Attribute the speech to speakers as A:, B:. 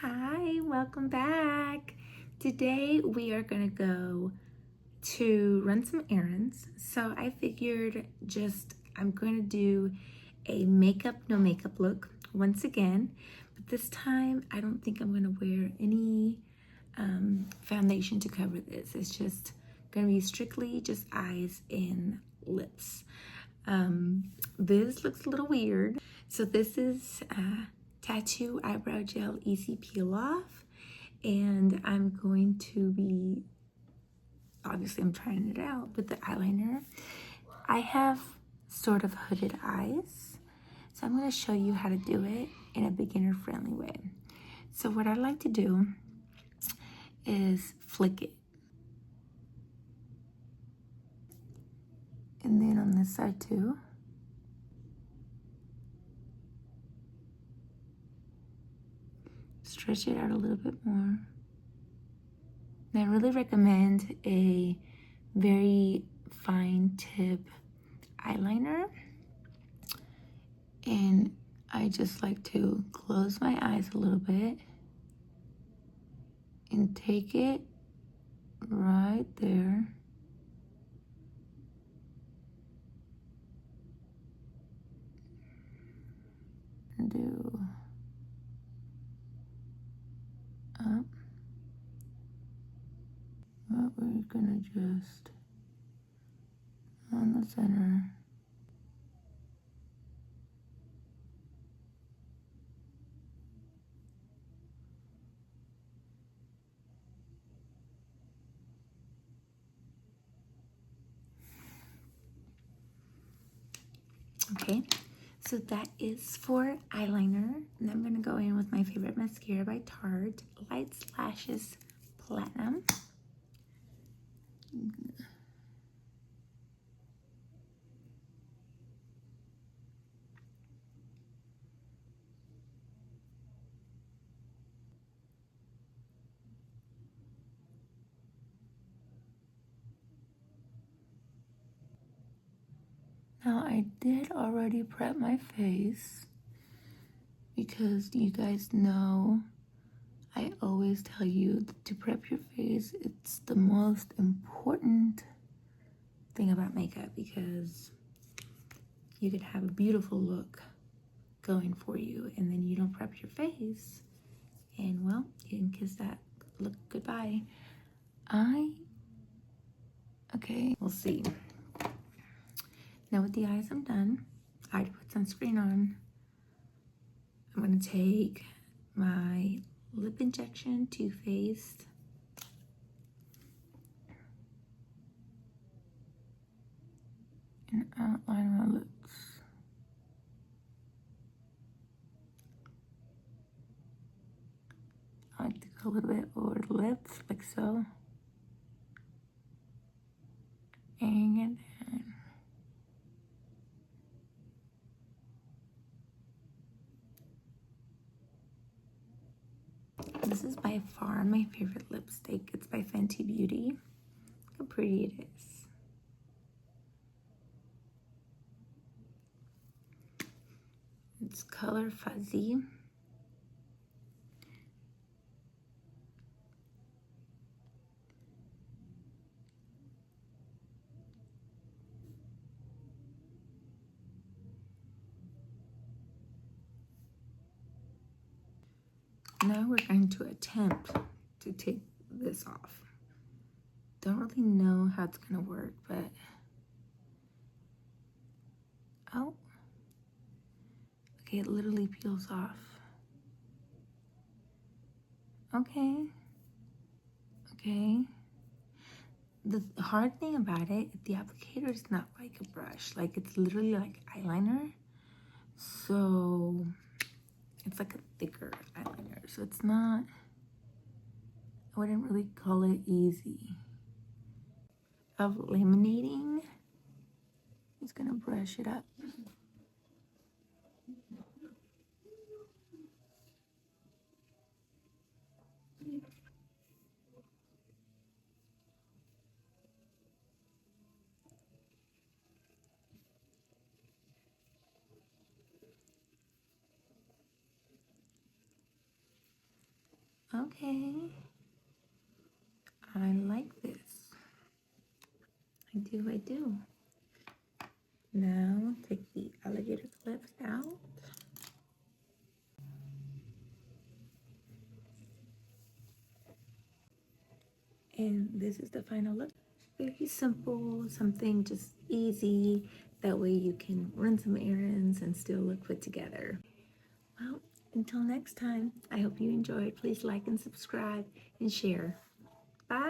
A: Hi, welcome back. Today we are gonna go to run some errands. So I figured I'm going to do a makeup, no makeup look once again. But this time I don't think I'm gonna wear any foundation to cover this. It's just gonna be strictly just eyes and lips. This looks a little weird. So this is Tattoo Eyebrow Gel Easy Peel Off, and I'm going to be, obviously I'm trying it out with the eyeliner. I have sort of hooded eyes, so I'm going to show you how to do it in a beginner friendly way. So what I like to do is flick it, and then on this side too. Stretch it out a little bit more. And I really recommend a very fine tip eyeliner. And I just like to close my eyes a little bit and take it right there. And do up. But we're gonna just on the center. Okay, so that is for eyeliner. And I'm gonna go in with my favorite mascara by Tarte, Light Lashes Platinum. Now I did already prep my face because you guys know I always tell you to prep your face. It's the most important thing about makeup because you could have a beautiful look going for you and then you don't prep your face and well, you can kiss that look goodbye. Okay, we'll see. Now with the eyes I'm done. I already put sunscreen on. I'm gonna take my lip injection Too Faced. And outline my lips. I like to go a little bit over the lips, like so. And get down. This is by far my favorite lipstick. It's by Fenty Beauty. Look how pretty it is. It's color fuzzy. Now we're going to attempt to take this off. Don't really know how it's gonna work, but oh, okay, it literally peels off. Okay. The hard thing about it, the applicator is not like a brush. Like it's literally like eyeliner. So it's like a thicker eyeliner. So it's not, I wouldn't really call it easy. Of laminating, just gonna brush it up. Okay, I like this. I do. Now take the alligator clips out. And this is the final look. Very simple, something just easy. That way you can run some errands and still look put together. Well, until next time, I hope you enjoyed. Please like and subscribe and share. Bye.